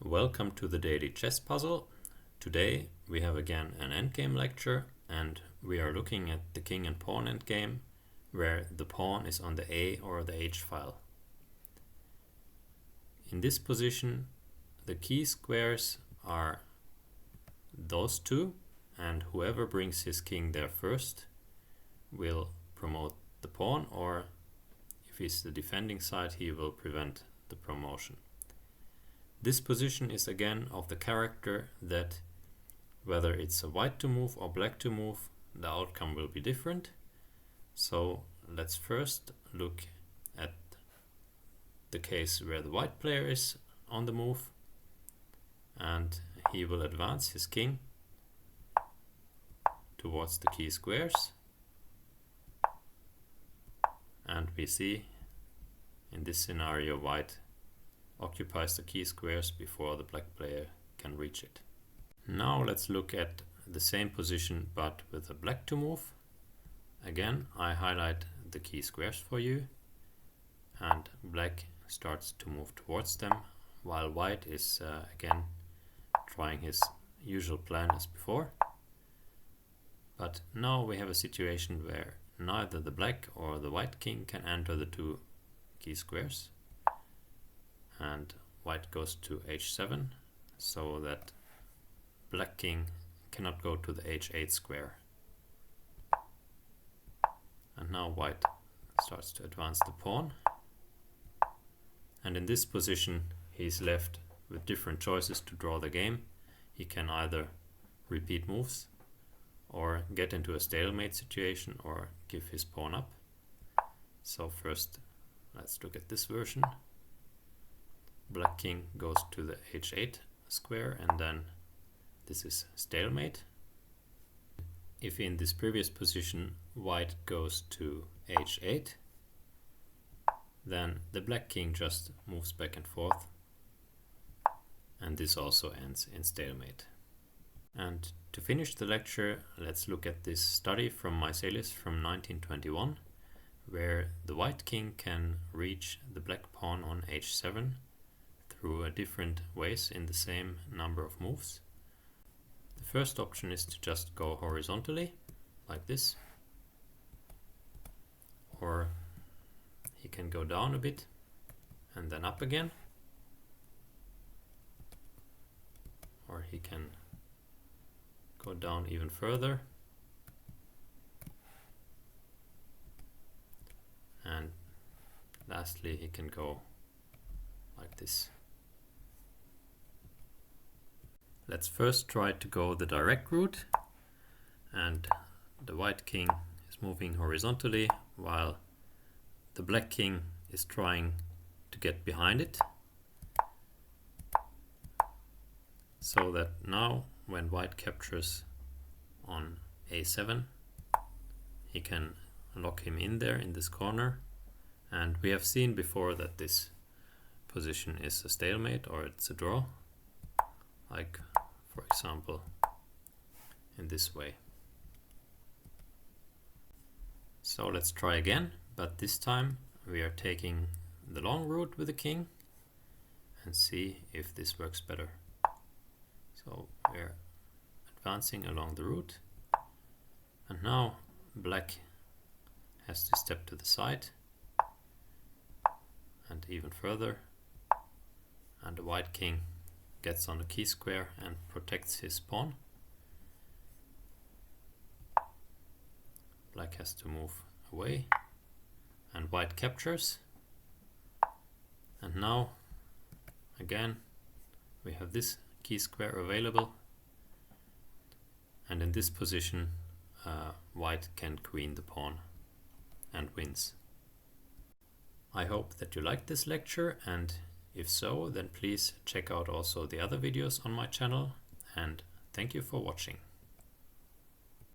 Welcome to the Daily Chess Puzzle. Today we have again an endgame lecture and we are looking at the king and pawn endgame where the pawn is on the A or the H file. In this position the key squares are those two, and whoever brings his king there first will promote the pawn, or if he's the defending side he will prevent the promotion. This position is again of the character that whether it's a white to move or black to move, the outcome will be different. So let's first look at the case where the white player is on the move and he will advance his king towards the key squares, and we see in this scenario white occupies the key squares before the black player can reach it. Now let's look at the same position but with a black to move. Again, I highlight the key squares for you and black starts to move towards them while white is again trying his usual plan as before. But now we have a situation where neither the black or the white king can enter the two key squares, and white goes to h7 so that black king cannot go to the h8 square. And now white starts to advance the pawn, and in this position he's left with different choices to draw the game. He can either repeat moves or get into a stalemate situation or give his pawn up. So first let's look at this version. Black king goes to the h8 square and then this is stalemate. If in this previous position white goes to h8, then the black king just moves back and forth, and this also ends in stalemate. And to finish the lecture, let's look at this study from Mycelius from 1921, where the white king can reach the black pawn on h7 through different ways in the same number of moves. The first option is to just go horizontally, like this, or he can go down a bit and then up again, or he can go down even further, and lastly he can go like this. Let's first try to go the direct route, and the white king is moving horizontally while the black king is trying to get behind it, so that now when white captures on a7 he can lock him in there in this corner, and we have seen before that this position is a stalemate or it's a draw, like for example in this way. So let's try again, but this time we are taking the long route with the king and see if this works better. So we're advancing along the route, and now black has to step to the side and even further, and the white king gets on the key square and protects his pawn. Black has to move away and white captures, and now again we have this key square available, and in this position white can queen the pawn and wins. I hope that you liked this lecture, and if so, then please check out also the other videos on my channel, and thank you for watching.